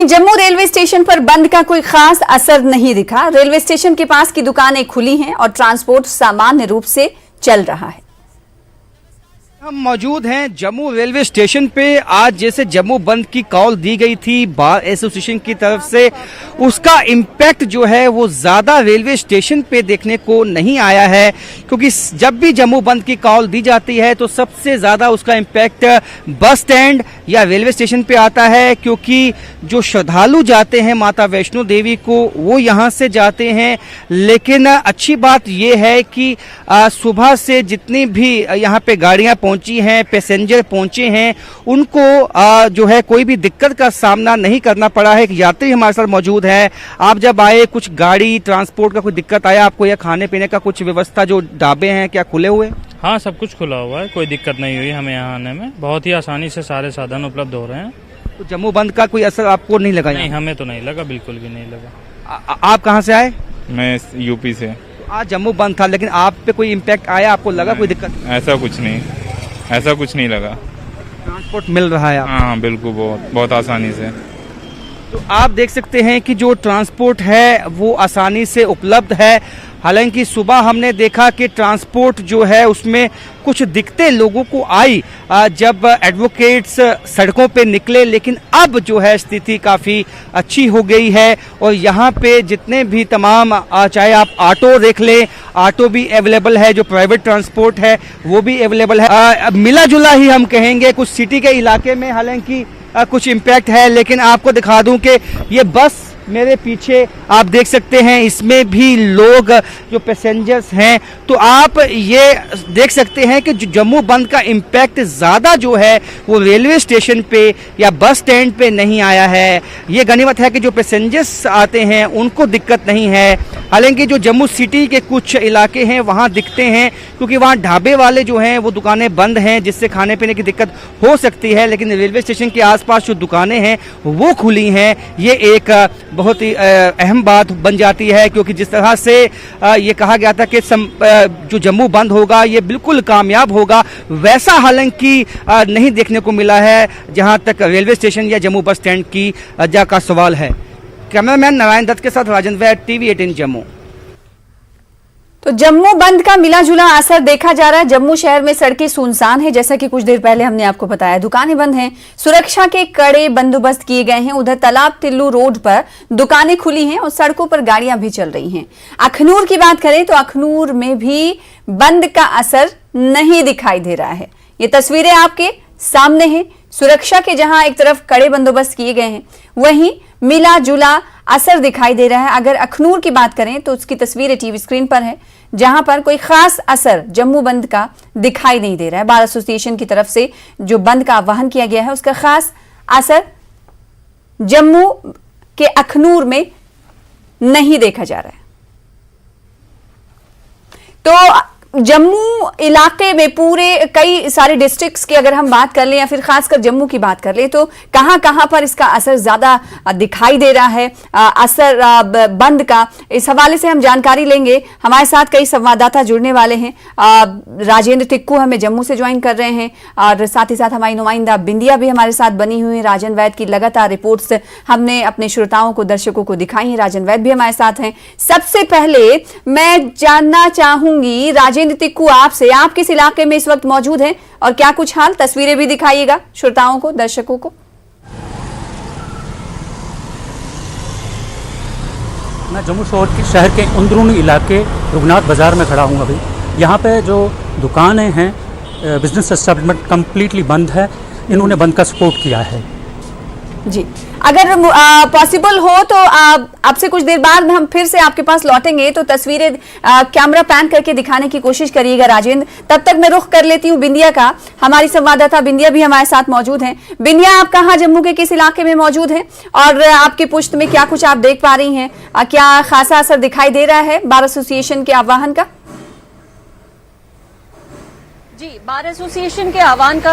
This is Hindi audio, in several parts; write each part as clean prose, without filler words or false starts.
जम्मू रेलवे स्टेशन पर बंद का कोई खास असर नहीं दिखा। रेलवे स्टेशन के पास की दुकानें खुली हैं और ट्रांसपोर्ट सामान्य रूप से चल रहा है। हम मौजूद हैं जम्मू रेलवे स्टेशन पे। आज जैसे जम्मू बंद की कॉल दी गई थी बार एसोसिएशन की तरफ से, उसका इम्पैक्ट जो है वो ज़्यादा रेलवे स्टेशन पे देखने को नहीं आया है, क्योंकि जब भी जम्मू बंद की कॉल दी जाती है तो सबसे ज़्यादा उसका इम्पैक्ट बस स्टैंड या रेलवे स्टेशन पे आता है, क्योंकि जो श्रद्धालु जाते हैं माता वैष्णो देवी को वो यहाँ से जाते हैं। लेकिन अच्छी बात ये है कि सुबह से जितनी भी यहाँ पे गाड़ियाँ पहुंची हैं, पैसेंजर पहुंचे हैं, उनको जो है कोई भी दिक्कत का सामना नहीं करना पड़ा है। एक यात्री हमारे साथ मौजूद है। आप जब आए, कुछ गाड़ी ट्रांसपोर्ट का कोई दिक्कत आया आपको, या खाने पीने का कुछ व्यवस्था, जो ढाबे हैं क्या खुले हुए? हाँ, सब कुछ खुला हुआ है, कोई दिक्कत नहीं हुई हमें यहाँ आने में। बहुत ही आसानी से सारे साधन उपलब्ध हो रहे हैं। तो जम्मू बंद का कोई असर आपको नहीं लगा? नहीं, हमें तो नहीं लगा, बिल्कुल भी नहीं लगा। आप कहाँ से आए? मैं यूपी से। आज जम्मू बंद था, लेकिन आप पे कोई इम्पैक्ट आया, आपको लगा कोई दिक्कत? ऐसा कुछ नहीं लगा। ट्रांसपोर्ट मिल रहा है? हाँ, बिल्कुल, बहुत आसानी से। तो आप देख सकते हैं कि जो ट्रांसपोर्ट है वो आसानी से उपलब्ध है। हालांकि सुबह हमने देखा कि ट्रांसपोर्ट जो है उसमें कुछ दिक्कतें लोगों को आई जब एडवोकेट्स सड़कों पे निकले, लेकिन अब जो है स्थिति काफ़ी अच्छी हो गई है। और यहाँ पे जितने भी तमाम चाहे आप ऑटो देख लें, ऑटो भी अवेलेबल है, जो प्राइवेट ट्रांसपोर्ट है वो भी अवेलेबल है। मिला जुला ही हम कहेंगे कुछ सिटी के इलाके में हालांकि कुछ इम्पैक्ट है। लेकिन आपको दिखा दूं कि ये बस मेरे पीछे आप देख सकते हैं, इसमें भी लोग जो पैसेंजर्स हैं, तो आप ये देख सकते हैं कि जम्मू बंद का इम्पैक्ट ज़्यादा जो है वो रेलवे स्टेशन पे या बस स्टैंड पे नहीं आया है। ये गनीमत है कि जो पैसेंजर्स आते हैं उनको दिक्कत नहीं है। हालांकि जो जम्मू सिटी के कुछ इलाके हैं वहाँ दिखते हैं, क्योंकि वहाँ ढाबे वाले जो हैं वो दुकानें बंद हैं, जिससे खाने पीने की दिक्कत हो सकती है। लेकिन रेलवे स्टेशन के आसपास जो दुकानें हैं वो खुली हैं। ये एक बहुत ही अहम बात बन जाती है, क्योंकि जिस तरह से ये कहा गया था कि जो जम्मू बंद होगा ये बिल्कुल कामयाब होगा, वैसा हालांकि नहीं देखने को मिला है जहां तक रेलवे स्टेशन या जम्मू बस स्टैंड की वजह का सवाल है। कैमरामैन नारायण दत्त के साथ राजेंद्र वैद, टीवी 18 जम्मू। तो जम्मू बंद का मिला जुला असर देखा जा रहा है। जम्मू शहर में सड़कें सुनसान है, जैसा कि कुछ देर पहले हमने आपको बताया। दुकानें बंद हैं, सुरक्षा के कड़े बंदोबस्त किए गए हैं। उधर तालाब तिल्लू रोड पर दुकानें खुली हैं और सड़कों पर गाड़ियां भी चल रही हैं। अखनूर की बात करें तो अखनूर में भी बंद का असर नहीं दिखाई दे रहा है। ये तस्वीरें आपके सामने हैं। सुरक्षा के जहां एक तरफ कड़े बंदोबस्त किए गए हैं, वहीं मिला जुला असर दिखाई दे रहा है। अगर अखनूर की बात करें तो उसकी तस्वीरें टीवी स्क्रीन पर है, जहां पर कोई खास असर जम्मू बंद का दिखाई नहीं दे रहा है। बार एसोसिएशन की तरफ से जो बंद का आह्वान किया गया है उसका खास असर जम्मू के अखनूर में नहीं देखा जा रहा है। तो जम्मू इलाके में पूरे कई सारे डिस्ट्रिक्ट्स की अगर हम बात कर लें या फिर खासकर जम्मू की बात कर लें तो कहां कहां पर इसका असर ज्यादा दिखाई दे रहा है, असर बंद का, इस हवाले से हम जानकारी लेंगे। हमारे साथ कई संवाददाता जुड़ने वाले हैं। राजेंद्र टिक्कू हमें जम्मू से ज्वाइन कर रहे हैं और साथ ही साथ हमारी नुमाइंदा बिंदिया भी हमारे साथ बनी हुई है। राजन वैद की लगातार रिपोर्ट्स हमने अपने श्रोताओं को, दर्शकों को दिखाई है। राजन वैद भी हमारे साथ हैं। सबसे पहले मैं जानना चाहूंगी राजेंद्र टिक्कू आपसे, आप किस इलाके में इस वक्त मौजूद हैं और क्या कुछ हाल, तस्वीरें भी दिखाइएगा श्रोताओं को, दर्शकों को। मैं जम्मू शहर के अंदरूनी इलाके रघुनाथ बाजार में खड़ा हूँ अभी। यहाँ पे जो दुकानें हैं, बिजनेस एस्टेब्लिशमेंट कंप्लीटली बंद है। इन्होंने बंद का सपोर्ट किया है जी। अगर पॉसिबल हो तो आपसे कुछ देर बाद हम फिर से आपके पास लौटेंगे, तो तस्वीरें कैमरा पैन करके दिखाने की कोशिश करिएगा राजेंद्र। तब तक मैं रुख कर लेती हूँ बिंदिया का। हमारी संवाददाता बिंदिया भी हमारे साथ मौजूद हैं। बिंदिया, आप कहाँ जम्मू के किस इलाके में मौजूद हैं और आपकी पुष्ट में क्या कुछ आप देख पा रही हैं? क्या खासा असर दिखाई दे रहा है बार एसोसिएशन के आह्वान का? जी, बार एसोसिएशन के आह्वान का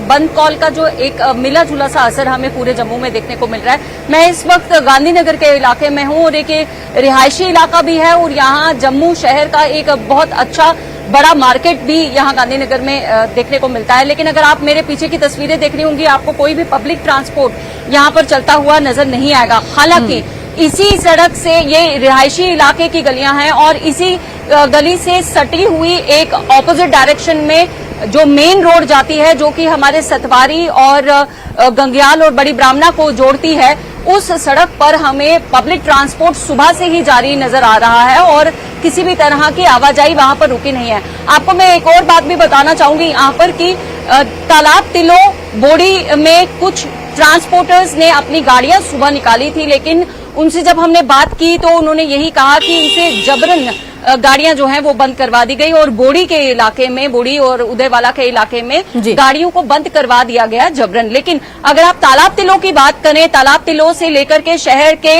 बंद कॉल का जो एक मिला जुला सा असर हमें पूरे जम्मू में देखने को मिल रहा है। मैं इस वक्त गांधीनगर के इलाके में हूं और एक रिहायशी इलाका भी है और यहाँ जम्मू शहर का एक बहुत अच्छा बड़ा मार्केट भी यहाँ गांधीनगर में देखने को मिलता है। लेकिन अगर आप मेरे पीछे की तस्वीरें देख रही होंगी, आपको कोई भी पब्लिक ट्रांसपोर्ट यहाँ पर चलता हुआ नजर नहीं आएगा। हालांकि इसी सड़क से, ये रिहायशी इलाके की गलियां हैं और इसी गली से सटी हुई एक ऑपोजिट डायरेक्शन में जो मेन रोड जाती है, जो कि हमारे सतवारी और गंग्याल और बड़ी ब्राह्मणा को जोड़ती है, उस सड़क पर हमें पब्लिक ट्रांसपोर्ट सुबह से ही जारी नजर आ रहा है और किसी भी तरह की आवाजाही वहां पर रुकी नहीं है। आपको मैं एक और बात भी बताना चाहूंगी यहाँ पर कि तालाब तिलो बोड़ी में कुछ ट्रांसपोर्टर्स ने अपनी गाड़ियां सुबह निकाली थी, लेकिन उनसे जब हमने बात की तो उन्होंने यही कहा कि इनसे जबरन गाड़ियां जो हैं वो बंद करवा दी गई और बोड़ी के इलाके में, बोड़ी और उदयवाला के इलाके में गाड़ियों को बंद करवा दिया गया जबरन। लेकिन अगर आप तालाब तिलो की बात करें, तालाब तिलो से लेकर के शहर के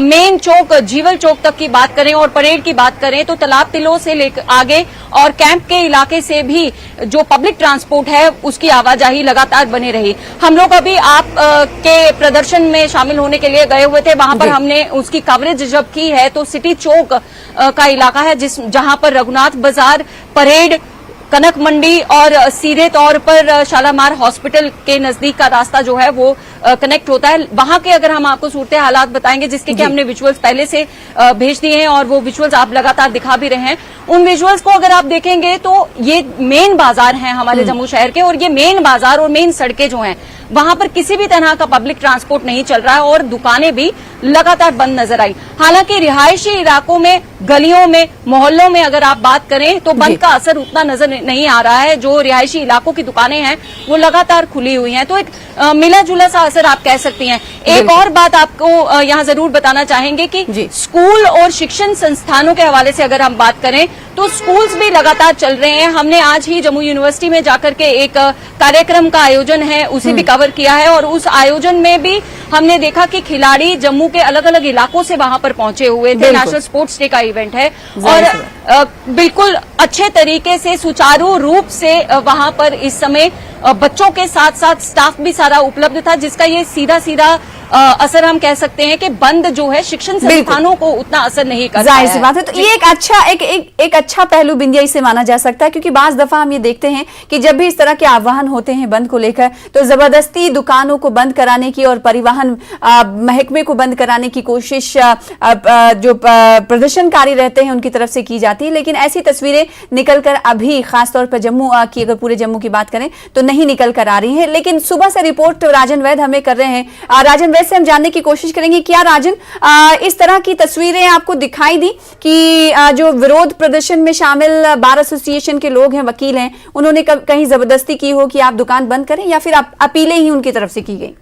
मेन चौक जीवल चौक तक की बात करें और परेड की बात करें, तो तालाब तिलो से लेकर आगे और कैंप के इलाके से भी जो पब्लिक ट्रांसपोर्ट है उसकी आवाजाही लगातार बनी रही। हम लोग अभी आप के प्रदर्शन में शामिल होने के लिए गए हुए थे, वहां पर हमने उसकी कवरेज जब की है तो सिटी चौक का इलाका है जहां पर रघुनाथ बाजार, परेड, कनक मंडी और सीधे तौर पर शालामार हॉस्पिटल के नजदीक का रास्ता जो है वो कनेक्ट होता है। वहां के अगर हम आपको सूरत हालात बताएंगे, जिसके कि हमने विजुअल्स पहले से भेज दिए हैं और वो विजुअल्स आप लगातार दिखा भी रहे हैं, उन विजुअल्स को अगर आप देखेंगे तो ये मेन बाजार हैं हमारे जम्मू शहर के, और ये मेन बाजार और मेन सड़कें जो हैं वहां पर किसी भी तरह का पब्लिक ट्रांसपोर्ट नहीं चल रहा है और दुकानें भी लगातार बंद नजर आई। हालांकि रिहायशी इलाकों में, गलियों में, मोहल्लों में अगर आप बात करें तो बंद का असर उतना नजर नहीं आ रहा है। जो रिहायशी इलाकों की दुकानें हैं वो लगातार खुली हुई हैं, तो एक मिला जुला सा असर आप कह सकती हैं। एक और बात आपको यहाँ जरूर बताना चाहेंगे कि स्कूल और शिक्षण संस्थानों के हवाले से अगर हम बात करें तो स्कूल्स भी लगातार चल रहे हैं। हमने आज ही जम्मू यूनिवर्सिटी में जाकर के एक कार्यक्रम का आयोजन है उसे भी कवर किया है और उस आयोजन में भी हमने देखा कि खिलाड़ी जम्मू के अलग अलग इलाकों से वहां पर पहुंचे हुए थे। नेशनल स्पोर्ट्स डे का इवेंट है और बिल्कुल अच्छे तरीके से, सुचारू रूप से वहां पर इस समय बच्चों के साथ साथ स्टाफ भी सारा उपलब्ध था, जिसका ये सीधा सीधा असर हम कह सकते हैं कि बंद जो है शिक्षण संस्थानों को उतना असर नहीं कर रहा है। जाहिर सी बात है। तो ये एक अच्छा पहलू बिंदिया इसे माना जा सकता है, क्योंकि बाज दफा हम ये देखते हैं कि जब भी इस तरह के आह्वान होते हैं बंद को लेकर तो जबरदस्ती दुकानों को बंद कराने की और परिवहन महकमे को बंद कराने की कोशिश जो प्रदर्शनकारी रहते हैं उनकी तरफ से की जाती है। लेकिन ऐसी तस्वीरें निकलकर अभी खासतौर पर जम्मू की, अगर पूरे जम्मू की बात करें तो नहीं निकल कर आ रही है। लेकिन सुबह से रिपोर्ट राजन वैद हमें कर रहे हैं। राजन वैद से हम जानने की कोशिश करेंगे, क्या राजन इस तरह की तस्वीरें आपको दिखाई दी कि जो विरोध प्रदर्शन में शामिल बार एसोसिएशन के लोग हैं, वकील हैं, उन्होंने कहीं जबरदस्ती की हो कि आप दुकान बंद करें, या फिर अपीलें ही उनकी तरफ से की गई?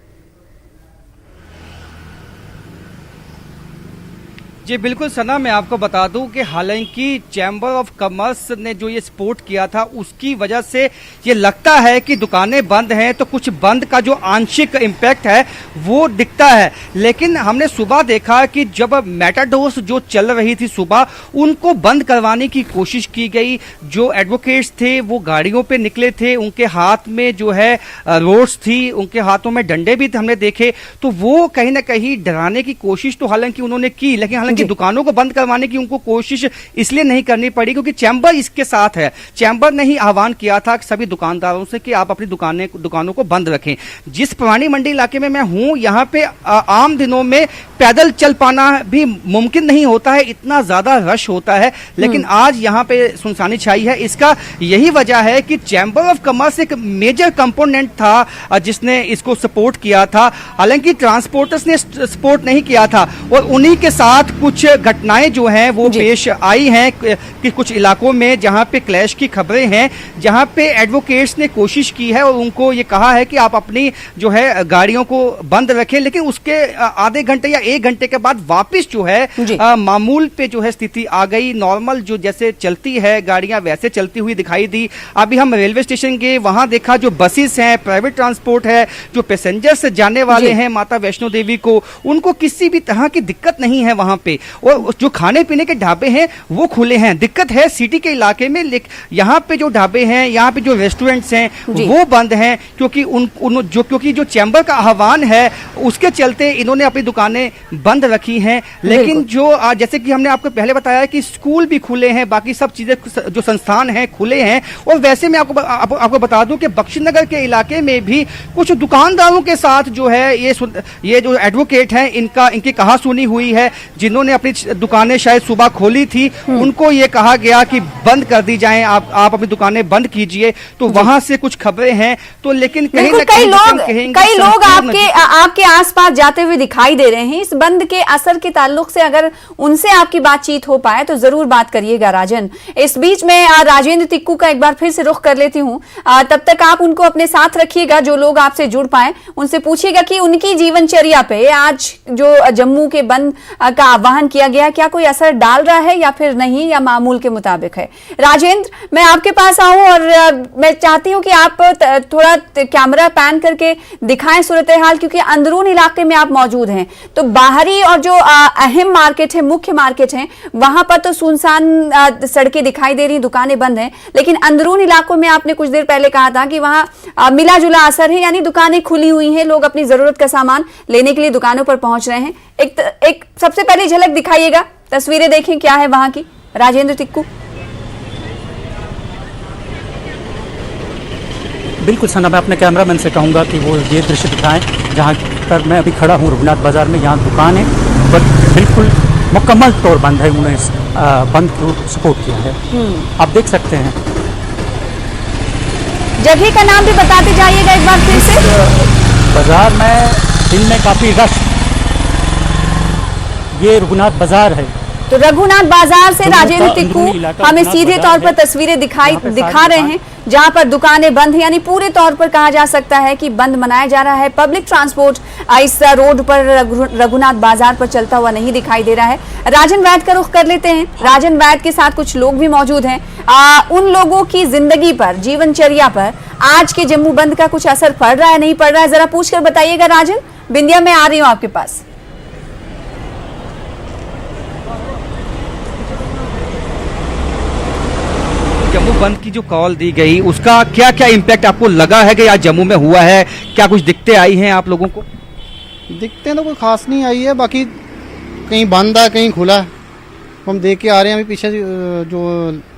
जी बिल्कुल सना, मैं आपको बता दूं कि हालांकि चैम्बर ऑफ कॉमर्स ने जो ये सपोर्ट किया था उसकी वजह से ये लगता है कि दुकानें बंद हैं, तो कुछ बंद का जो आंशिक इम्पैक्ट है वो दिखता है। लेकिन हमने सुबह देखा कि जब मेटाडोर्स जो चल रही थी सुबह, उनको बंद करवाने की कोशिश की गई। जो एडवोकेट्स थे वो गाड़ियों पे निकले थे, उनके हाथ में जो है रोड्स थी, उनके हाथों में डंडे भी हमने देखे, तो वो कहीं ना कहीं डराने की कोशिश तो हालांकि उन्होंने की, लेकिन कि दुकानों को बंद करवाने की उनको कोशिश इसलिए नहीं करनी पड़ी क्योंकि चैम्बर इसके साथ है। चैम्बर ने ही आह्वान किया था सभी दुकानदारों से कि आप अपनी दुकानों को बंद रखें। जिस पुरानी मंडी इलाके में मैं हूं, यहाँ पे आम दिनों में पैदल चल पाना भी मुमकिन नहीं होता है, इतना ज्यादा रश होता है। लेकिन आज यहाँ पे सुनसानी छाई है। इसका यही वजह है कि चैम्बर ऑफ कॉमर्स एक मेजर कंपोनेंट था जिसने इसको सपोर्ट किया था। हालांकि ट्रांसपोर्टर्स ने सपोर्ट नहीं किया था और उन्हीं के साथ कुछ घटनाएं जो हैं वो पेश आई हैं कि कुछ इलाकों में जहां पे क्लैश की खबरें हैं, जहां पे एडवोकेट्स ने कोशिश की है और उनको ये कहा है कि आप अपनी जो है गाड़ियों को बंद रखें, लेकिन उसके आधे घंटे या 1 घंटे के बाद वापस जो है मामूल पे जो है स्थिति आ गई। नॉर्मल जो जैसे चलती है गाड़ियां वैसे चलती हुई दिखाई दी। अभी हम रेलवे स्टेशन गए, वहां देखा जो बसेस हैं, प्राइवेट ट्रांसपोर्ट है, जो पैसेंजर्स जाने वाले हैं माता वैष्णो देवी को, उनको किसी भी तरह की दिक्कत नहीं है वहां पे। पे, और जो खाने पीने के ढाबे हैं वो खुले हैं। दिक्कत है सिटी के इलाके में, यहाँ पे जो ढाबे हैं, यहाँ पे जो रेस्टोरेंट्स हैं वो बंद हैं, क्योंकि क्योंकि जो चैम्बर का आह्वान है उसके चलते इन्होंने अपनी दुकानें बंद रखी हैं। लेकिन जो जैसे कि हमने आपको पहले बताया कि स्कूल भी खुले हैं, बाकी सब चीजें जो संस्थान हैं खुले हैं। और वैसे मैं आपको बता दूं कि बख्शीनगर के इलाके में भी कुछ दुकानदारों के साथ जो है ये जो एडवोकेट हैं इनकी कहासुनी हुई है, जिन्होंने अपनी दुकानें शायद सुबह खोली थी, उनको ये कहा गया कि बंद कर दी जाएं, आप अपनी दुकानें बंद कीजिए। तो वहां से कुछ खबरें हैं। तो लेकिन कई लोग आपके आसपास जाते हुए दिखाई दे रहे हैं। इस बंद के असर के ताल्लुक से अगर उनसे आपकी बातचीत हो पाए तो जरूर बात करिएगा राजन। इस बीच में राजेंद्र तिक्कू का एक बार फिर से रुख कर लेती हूँ। तब तक आप उनको अपने साथ रखिएगा, जो लोग आपसे जुड़ पाए उनसे पूछिएगा कि उनकी जीवनचर्या पे आज जो जम्मू के बंद का आह्वान किया गया क्या कोई असर डाल रहा है या फिर नहीं, या मामूल के मुताबिक है। राजेंद्र, मैं आपके पास आऊं और मैं चाहती हूं कि आप थोड़ा कैमरा पैन करके दिखाएं सूरत हाल, क्योंकि अंदरून इलाके में आप मौजूद हैं। तो बाहरी और जो अहम मार्केट है, मुख्य मार्केट है, वहां पर तो सुनसान सड़कें दिखाई दे रही, दुकानें बंद हैं। लेकिन अंदरून इलाकों में आपने कुछ देर पहले कहा था कि वहां मिला जुला असर है, यानी दुकानें खुली हुई हैं, लोग अपनी जरूरत का सामान लेने के लिए दुकानों पर पहुंच रहे हैं। एक सबसे पहली झलक दिखाइएगा, तस्वीरें देखें क्या है वहां की, राजेंद्र तिक्कू। बिल्कुल सना, मैं अपने कैमरामैन से कहूँगा कि वो ये दृश्य दिखाएं जहाँ पर मैं अभी खड़ा हूँ रघुनाथ बाजार में। यहाँ दुकान है पर बिल्कुल मुकम्मल तौर बंद है, उन्होंने बंद को सपोर्ट किया है। आप देख सकते हैं। जगह का नाम भी बताते जाइएगा एक बार फिर से। बाजार में दिन में काफ़ी रश, ये रघुनाथ बाजार है। तो रघुनाथ बाजार से राजेंद्र तिक्कू हमें सीधे तौर पर तस्वीरें दिखा रहे हैं जहां पर दुकानें बंद हैं, यानी पूरे तौर पर कहा जा सकता है कि बंद मनाया जा रहा है। पब्लिक ट्रांसपोर्ट इस रोड पर रघुनाथ बाजार पर चलता हुआ नहीं दिखाई दे रहा है। राजन वैद का रुख कर लेते हैं। राजन वैद के साथ कुछ लोग भी मौजूद हैं। उन लोगों की जिंदगी पर, जीवनचर्या पर आज के जम्मू बंद का कुछ असर पड़ रहा है, नहीं पड़ रहा है, जरा पूछ कर बताइएगा राजन। बिंदिया, मैं आ रही हूँ आपके पास। जम्मू बंद की जो कॉल दी गई उसका क्या क्या इम्पैक्ट आपको लगा है कि आज जम्मू में हुआ है? क्या कुछ दिक्कतें आई हैं आप लोगों को? दिक्कतें तो कोई खास नहीं आई है, बाकी कहीं बंद है कहीं खुला है। हम देख के आ रहे हैं अभी पीछे जो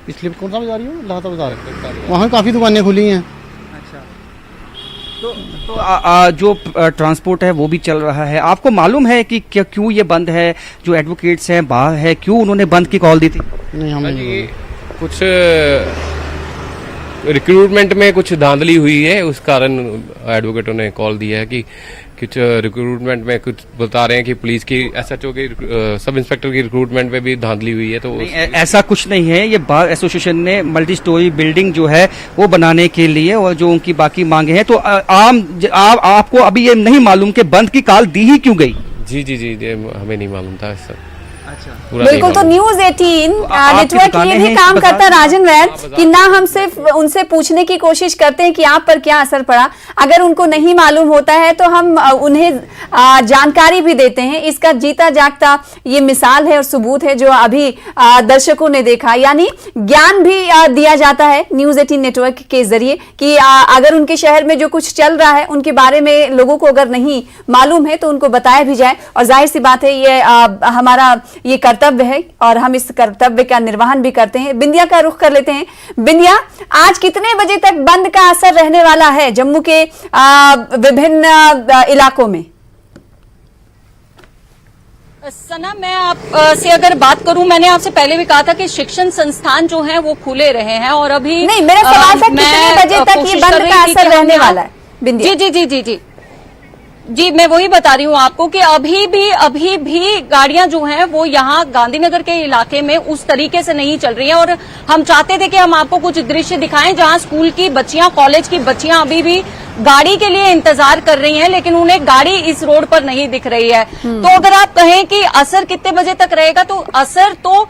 पिछले कौन सा बाजार है, लाहौर बाजार, वहाँ काफ़ी दुकानें खुली हैं। अच्छा, तो जो ट्रांसपोर्ट है वो भी चल रहा है। आपको मालूम है कि क्यों ये बंद है? जो एडवोकेट्स हैं बाहर है, क्यों उन्होंने बंद की कॉल दी थी? नहीं, हमें कुछ रिक्रूटमेंट में कुछ धांधली हुई है, उस कारण एडवोकेटों ने कॉल दिया है कि कुछ रिक्रूटमेंट में कुछ बता रहे हैं कि पुलिस की, एसएचओ की, सब इंस्पेक्टर की रिक्रूटमेंट में भी धांधली हुई है। तो ऐसा कुछ नहीं है। ये बार एसोसिएशन ने मल्टी स्टोरी बिल्डिंग जो है वो बनाने के लिए और जो उनकी बाकी मांगे हैं, तो आपको अभी ये नहीं मालूम कि बंद की कॉल दी ही क्यों गई? जी जी जी, हमें नहीं मालूम था सर। बिल्कुल, तो न्यूज़ 18 नेटवर्क ये भी काम करता है राजन वैद कि ना हम सिर्फ उनसे पूछने की कोशिश करते हैं कि आप पर क्या असर पड़ा, अगर उनको नहीं मालूम होता है तो हम उन्हें जानकारी भी देते हैं। इसका जीता जागता ये मिसाल है और सबूत है जो अभी दर्शकों ने देखा, यानी ज्ञान भी दिया जाता है न्यूज़ 18 नेटवर्क के जरिए कि अगर उनके शहर में जो कुछ चल रहा है उनके बारे में लोगों को अगर नहीं मालूम है तो उनको बताया भी जाए। और जाहिर सी बात है ये हमारा ये कर्तव्य है और हम इस कर्तव्य का निर्वहन भी करते हैं। बिंदिया का रुख कर लेते हैं। बिंदिया, आज कितने बजे तक बंद का असर रहने वाला है जम्मू के विभिन्न इलाकों में? सना, मैं आप से अगर बात करूं, मैंने आपसे पहले भी कहा था कि शिक्षण संस्थान जो हैं वो खुले रहे हैं और अभी नहीं, मेरा सवाल था कितने बजे तक ये बंद का असर रहने वाला है? बिंदिया जी जी जी जी जी, मैं वही बता रही हूँ आपको कि अभी भी गाड़ियां जो हैं वो यहाँ गांधीनगर के इलाके में उस तरीके से नहीं चल रही हैं। और हम चाहते थे कि हम आपको कुछ दृश्य दिखाएं जहाँ स्कूल की बच्चियां, कॉलेज की बच्चियां अभी भी गाड़ी के लिए इंतजार कर रही हैं, लेकिन उन्हें गाड़ी इस रोड पर नहीं दिख रही है। तो अगर आप कहें कि असर कितने बजे तक रहेगा, तो असर तो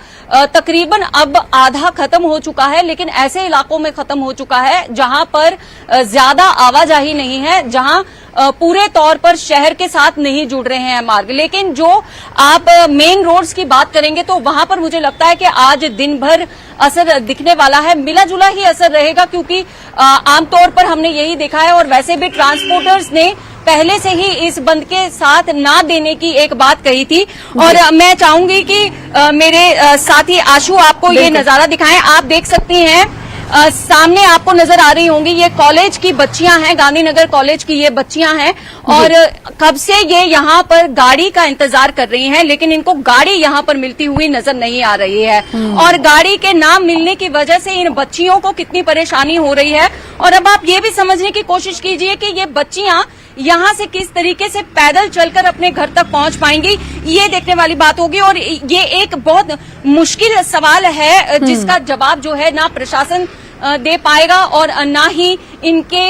तकरीबन अब आधा खत्म हो चुका है, लेकिन ऐसे इलाकों में खत्म हो चुका है जहां पर ज्यादा आवाजाही नहीं है, जहां पूरे तौर पर शहर के साथ नहीं जुड़ रहे हैं मार्ग। लेकिन जो आप मेन रोड्स की बात करेंगे तो वहां पर मुझे लगता है कि आज दिन भर असर दिखने वाला है, मिला जुला ही असर रहेगा, क्योंकि आमतौर पर हमने यही देखा है। और वैसे भी ट्रांसपोर्टर्स ने पहले से ही इस बंद के साथ ना देने की एक बात कही थी। और मैं चाहूंगी कि मेरे साथी आशु आपको ये नजारा दिखाएं। आप देख सकती हैं सामने आपको नजर आ रही होंगी, ये कॉलेज की बच्चियां हैं, गांधीनगर कॉलेज की ये बच्चियां हैं और कब से ये यहाँ पर गाड़ी का इंतजार कर रही हैं, लेकिन इनको गाड़ी यहाँ पर मिलती हुई नजर नहीं आ रही है। और गाड़ी के ना मिलने की वजह से इन बच्चियों को कितनी परेशानी हो रही है। और अब आप ये भी समझने की कोशिश कीजिए कि ये बच्चियां यहाँ से किस तरीके से पैदल चलकर अपने घर तक पहुंच पाएंगी, ये देखने वाली बात होगी। और ये एक बहुत मुश्किल सवाल है जिसका जवाब जो है ना प्रशासन दे पाएगा और ना ही इनके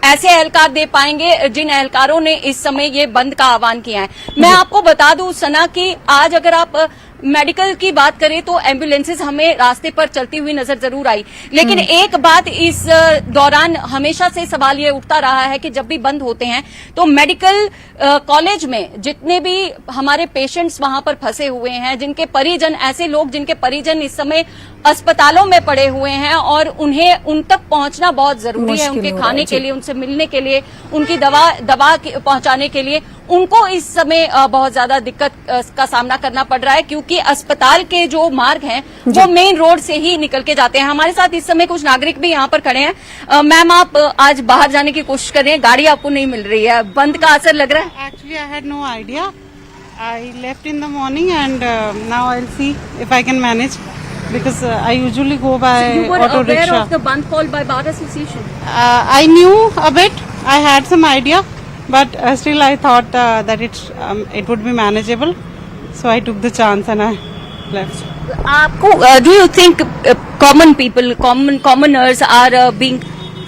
ऐसे एहलकार दे पाएंगे जिन एहलकारों ने इस समय ये बंद का आह्वान किया है। मैं आपको बता दूं सना कि आज अगर आप मेडिकल की बात करें तो एम्बुलेंसेस हमें रास्ते पर चलती हुई नजर जरूर आई, लेकिन एक बात इस दौरान हमेशा से सवाल ये उठता रहा है कि जब भी बंद होते हैं तो मेडिकल कॉलेज में जितने भी हमारे पेशेंट्स वहां पर फंसे हुए हैं, जिनके परिजन, ऐसे लोग जिनके परिजन इस समय अस्पतालों में पड़े हुए हैं और उन्हें उन तक पहुंचना बहुत जरूरी है, उनके खाने के लिए, उनसे मिलने के लिए, उनकी दवा पहुंचाने के लिए, उनको इस समय बहुत ज्यादा दिक्कत का सामना करना पड़ रहा है, क्योंकि अस्पताल के जो मार्ग हैं वो मेन रोड से ही निकल के जाते हैं। हमारे साथ इस समय कुछ नागरिक भी यहाँ पर खड़े हैं। मैम, आप आज बाहर जाने की कोशिश कर रहे हैं, गाड़ी आपको नहीं मिल रही है, बंद का असर लग रहा है? Actually, I had no idea. I left in the morning and now I'll see if I can manage because I usually go by You were auto aware rickshaw. of the band called by Bar Association? I knew a bit. I had some idea, but still I thought that it would be manageable. So I took the chance and I left. आपको do you think common people, commoners are being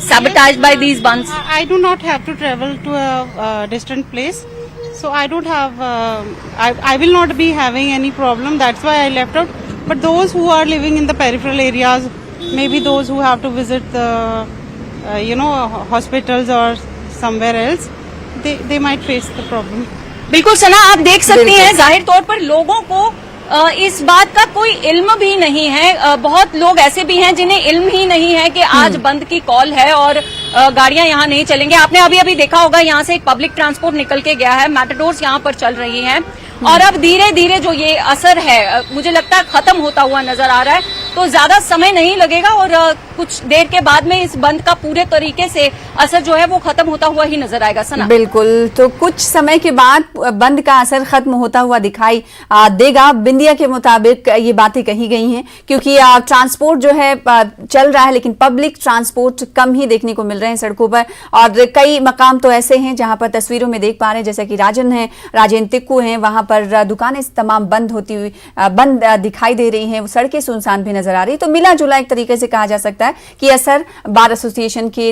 sabotaged by these bands? I do not have to travel to a distant place, so I don't have. I will not be having any problem. That's why I left out. But those who are living in the peripheral areas, maybe those who have to visit the hospitals or somewhere else, they might face the problem. बिल्कुल सना, आप देख सकती हैं जाहिर तौर पर लोगों को इस बात का कोई इल्म भी नहीं है। बहुत लोग ऐसे भी हैं जिन्हें इल्म ही नहीं है कि आज बंद की कॉल है और गाड़ियां यहाँ नहीं चलेंगे। आपने अभी अभी देखा होगा यहाँ से एक पब्लिक ट्रांसपोर्ट निकल के गया है, मैटाडोर्स यहाँ पर चल रही हैं और अब धीरे धीरे जो ये असर है मुझे लगता है खत्म होता हुआ नजर आ रहा है। तो ज्यादा समय नहीं लगेगा और कुछ देर के बाद में इस बंद का पूरे तरीके से असर जो है वो खत्म होता हुआ ही नजर आएगा। सना, बिल्कुल, तो कुछ समय के बाद बंद का असर खत्म होता हुआ दिखाई देगा। बिंदिया के मुताबिक ये बातें कही गई हैं, क्योंकि ट्रांसपोर्ट जो है चल रहा है लेकिन पब्लिक ट्रांसपोर्ट कम ही देखने को मिल रहे हैं सड़कों पर। और कई मकाम तो ऐसे हैं जहां पर तस्वीरों में देख पा रहे हैं, जैसे कि राजन तिक्कू हैं, वहां पर दुकानें तमाम बंद होती हुई दिखाई दे रही हैं, सड़कें सुनसान भी नजर आ रही। तो मिला जुला एक तरीके से कहा जा सकता है कि असर बार एसोसिएशन के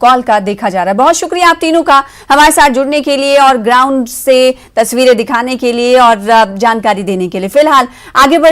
कॉल का देखा जा रहा है। बहुत शुक्रिया आप तीनों का हमारे साथ जुड़ने के लिए और ग्राउंड से तस्वीरें दिखाने के लिए और जानकारी देने के लिए। फिलहाल आगे बढ़